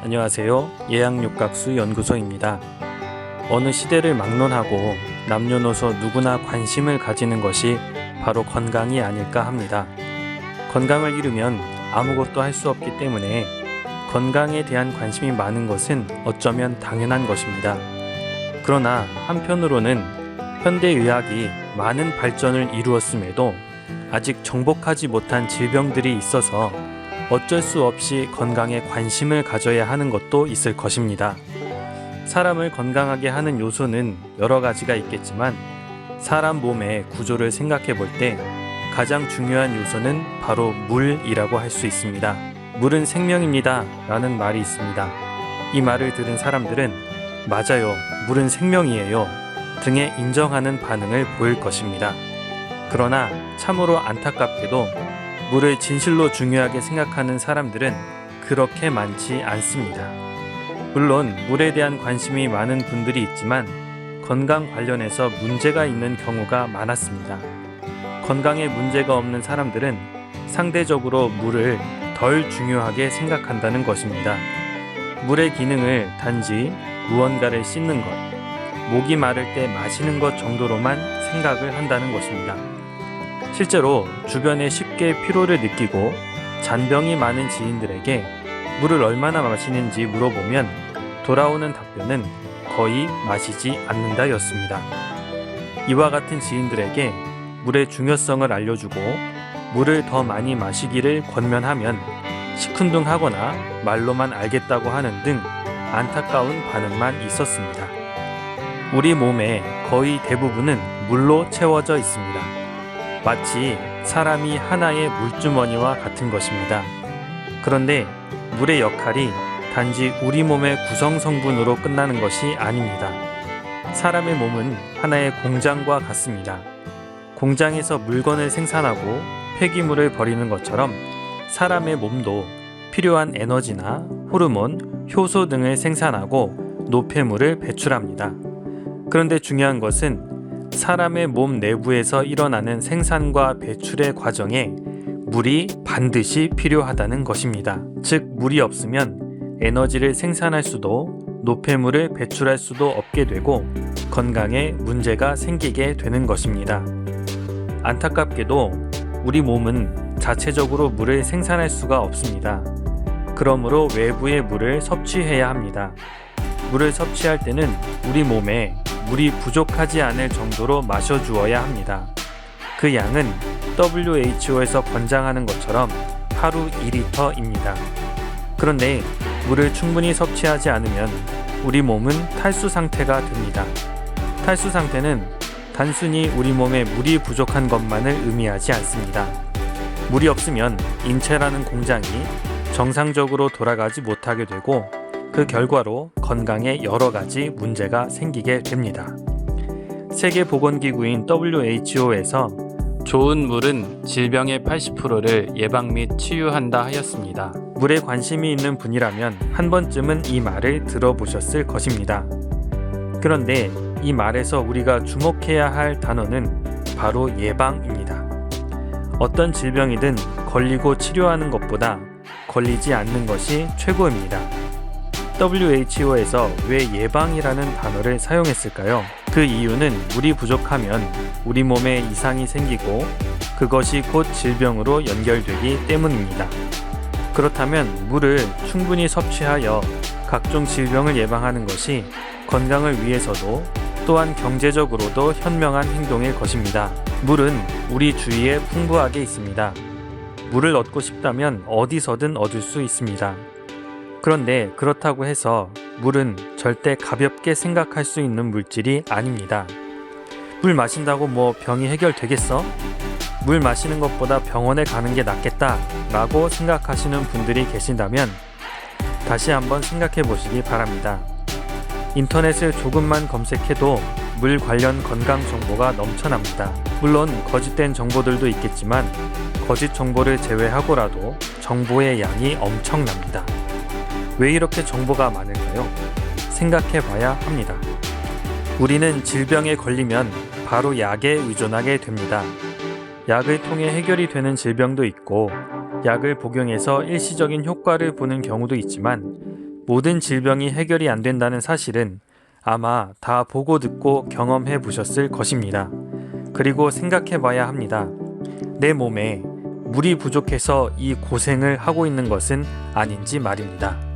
안녕하세요. 예양육각수 연구소입니다. 어느 시대를 막론하고 남녀노소 누구나 관심을 가지는 것이 바로 건강이 아닐까 합니다. 건강을 잃으면 아무것도 할 수 없기 때문에 건강에 대한 관심이 많은 것은 어쩌면 당연한 것입니다. 그러나 한편으로는 현대의학이 많은 발전을 이루었음에도 아직 정복하지 못한 질병들이 있어서 어쩔 수 없이 건강에 관심을 가져야 하는 것도 있을 것입니다. 사람을 건강하게 하는 요소는 여러 가지가 있겠지만 사람 몸의 구조를 생각해 볼 때 가장 중요한 요소는 바로 물이라고 할 수 있습니다. 물은 생명입니다 라는 말이 있습니다. 이 말을 들은 사람들은 맞아요, 물은 생명이에요 등의 인정하는 반응을 보일 것입니다. 그러나 참으로 안타깝게도 물을 진실로 중요하게 생각하는 사람들은 그렇게 많지 않습니다. 물론 물에 대한 관심이 많은 분들이 있지만 건강 관련해서 문제가 있는 경우가 많았습니다. 건강에 문제가 없는 사람들은 상대적으로 물을 덜 중요하게 생각한다는 것입니다. 물의 기능을 단지 무언가를 씻는 것, 목이 마를 때 마시는 것 정도로만 생각을 한다는 것입니다. 실제로 주변에 쉽게 피로를 느끼고 잔병이 많은 지인들에게 물을 얼마나 마시는지 물어보면 돌아오는 답변은 거의 마시지 않는다였습니다. 이와 같은 지인들에게 물의 중요성을 알려주고 물을 더 많이 마시기를 권면하면 시큰둥하거나 말로만 알겠다고 하는 등 안타까운 반응만 있었습니다. 우리 몸의 거의 대부분은 물로 채워져 있습니다. 마치 사람이 하나의 물주머니와 같은 것입니다. 그런데 물의 역할이 단지 우리 몸의 구성 성분으로 끝나는 것이 아닙니다. 사람의 몸은 하나의 공장과 같습니다. 공장에서 물건을 생산하고 폐기물을 버리는 것처럼 사람의 몸도 필요한 에너지나 호르몬, 효소 등을 생산하고 노폐물을 배출합니다. 그런데 중요한 것은 사람의 몸 내부에서 일어나는 생산과 배출의 과정에 물이 반드시 필요하다는 것입니다. 즉, 물이 없으면 에너지를 생산할 수도 노폐물을 배출할 수도 없게 되고 건강에 문제가 생기게 되는 것입니다. 안타깝게도 우리 몸은 자체적으로 물을 생산할 수가 없습니다. 그러므로 외부의 물을 섭취해야 합니다. 물을 섭취할 때는 우리 몸에 물이 부족하지 않을 정도로 마셔주어야 합니다. 그 양은 WHO에서 권장하는 것처럼 하루 2리터입니다. 그런데 물을 충분히 섭취하지 않으면 우리 몸은 탈수 상태가 됩니다. 탈수 상태는 단순히 우리 몸에 물이 부족한 것만을 의미하지 않습니다. 물이 없으면 인체라는 공장이 정상적으로 돌아가지 못하게 되고 그 결과로 건강에 여러 가지 문제가 생기게 됩니다. 세계보건기구인 WHO에서 좋은 물은 질병의 80%를 예방 및 치유한다 하였습니다. 물에 관심이 있는 분이라면 한 번쯤은 이 말을 들어보셨을 것입니다. 그런데 이 말에서 우리가 주목해야 할 단어는 바로 예방입니다. 어떤 질병이든 걸리고 치료하는 것보다 걸리지 않는 것이 최고입니다. WHO에서 왜 예방이라는 단어를 사용했을까요? 그 이유는 물이 부족하면 우리 몸에 이상이 생기고 그것이 곧 질병으로 연결되기 때문입니다. 그렇다면 물을 충분히 섭취하여 각종 질병을 예방하는 것이 건강을 위해서도 또한 경제적으로도 현명한 행동일 것입니다. 물은 우리 주위에 풍부하게 있습니다. 물을 얻고 싶다면 어디서든 얻을 수 있습니다. 그런데 그렇다고 해서 물은 절대 가볍게 생각할 수 있는 물질이 아닙니다. 물 마신다고 뭐 병이 해결되겠어? 물 마시는 것보다 병원에 가는 게 낫겠다 라고 생각하시는 분들이 계신다면 다시 한번 생각해 보시기 바랍니다. 인터넷을 조금만 검색해도 물 관련 건강 정보가 넘쳐납니다. 물론 거짓된 정보들도 있겠지만 거짓 정보를 제외하고라도 정보의 양이 엄청납니다. 왜 이렇게 정보가 많을까요? 생각해 봐야 합니다. 우리는 질병에 걸리면 바로 약에 의존하게 됩니다. 약을 통해 해결이 되는 질병도 있고 약을 복용해서 일시적인 효과를 보는 경우도 있지만 모든 질병이 해결이 안 된다는 사실은 아마 다 보고 듣고 경험해 보셨을 것입니다. 그리고 생각해 봐야 합니다. 내 몸에 물이 부족해서 이 고생을 하고 있는 것은 아닌지 말입니다.